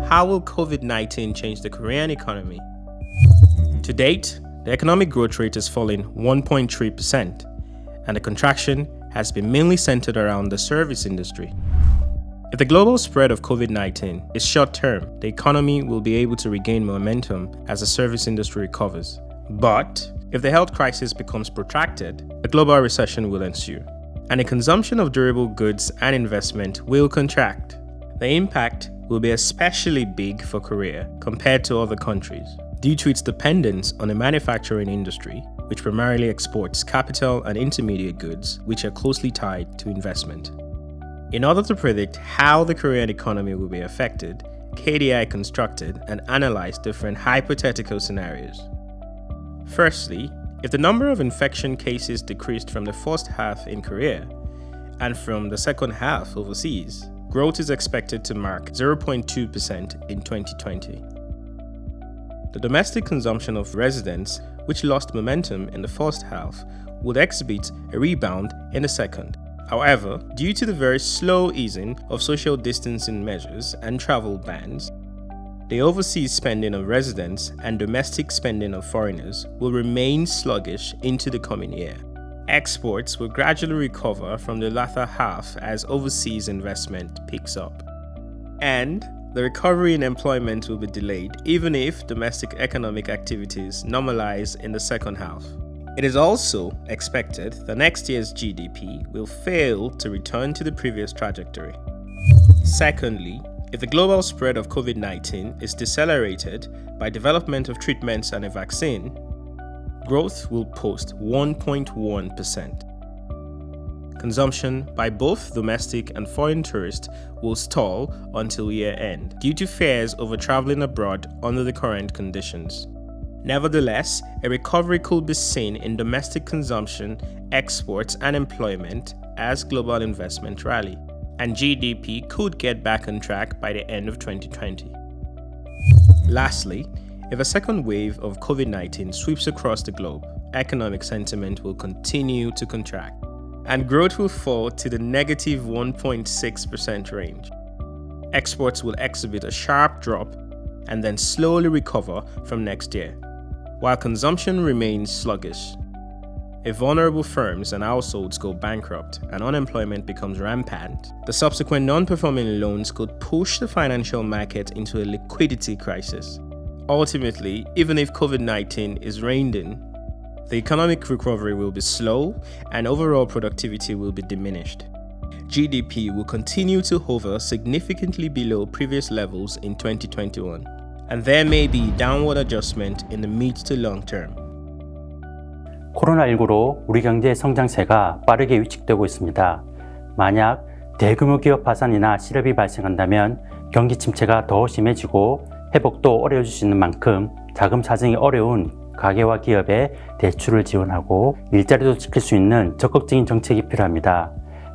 how will COVID-19 change the Korean economy? To date, the economic growth rate has fallen 1.3%, and the contraction has been mainly centered around the service industry. If the global spread of COVID-19 is short-term, the economy will be able to regain momentum as the service industry recovers. But if the health crisis becomes protracted, a global recession will ensue, and the consumption of durable goods and investment will contract. The impact will be especially big for Korea compared to other countries due to its dependence on the manufacturing industry, which primarily exports capital and intermediate goods, which are closely tied to investment. In order to predict how the Korean economy will be affected, KDI constructed and analyzed different hypothetical scenarios. Firstly, if the number of infection cases decreased from the first half in Korea and from the second half overseas, growth is expected to mark 0.2% in 2020. The domestic consumption of residents, which lost momentum in the first half, would exhibit a rebound in the second. However, due to the very slow easing of social distancing measures and travel bans, the overseas spending of residents and domestic spending of foreigners will remain sluggish into the coming year. Exports will gradually recover from the latter half as overseas investment picks up. And the recovery in employment will be delayed even if domestic economic activities normalize in the second half. It is also expected that next year's GDP will fail to return to the previous trajectory. Secondly, if the global spread of COVID-19 is decelerated by development of treatments and a vaccine, growth will post 1.1%. Consumption by both domestic and foreign tourists will stall until year end due to fears over traveling abroad under the current conditions. Nevertheless, a recovery could be seen in domestic consumption, exports, and employment as global investment rally, and GDP could get back on track by the end of 2020. Lastly, if a second wave of COVID-19 sweeps across the globe, economic sentiment will continue to contract, and growth will fall to the negative 1.6% range. Exports will exhibit a sharp drop and then slowly recover from next year, while consumption remains sluggish. If vulnerable firms and households go bankrupt and unemployment becomes rampant, the subsequent non-performing loans could push the financial market into a liquidity crisis. Ultimately, even if COVID-19 is reined in, the economic recovery will be slow and overall productivity will be diminished. GDP will continue to hover significantly below previous levels in 2021, and there may be downward adjustment in the mid to long term. 코로나19로 우리 경제의 성장세가 빠르게 위축되고 있습니다. 만약 대규모 기업 파산이나 실업이 발생한다면 경기 침체가 더 심해지고 회복도 어려워질 수 있는 만큼 자금 사정이 어려운 가계와 기업에 대출을 지원하고 일자리도 지킬 수 있는 적극적인 정책이 필요합니다.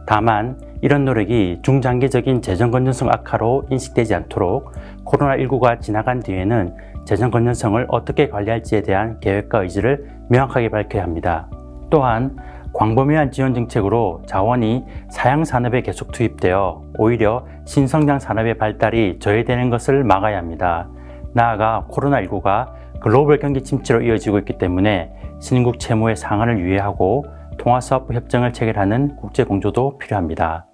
다만 이런 노력이 중장기적인 재정 건전성 악화로 인식되지 않도록 코로나19가 지나간 뒤에는 재정 건전성을 어떻게 관리할지에 대한 계획과 의지를 명확하게 밝혀야 합니다. 또한 광범위한 지원 정책으로 자원이 사양 산업에 계속 투입되어 오히려 신성장 산업의 발달이 저해되는 것을 막아야 합니다. 나아가 코로나19가 글로벌 경기 침체로 이어지고 있기 때문에 신흥국 채무의 상한을 유예하고 통화사업부 협정을 체결하는 국제 공조도 필요합니다.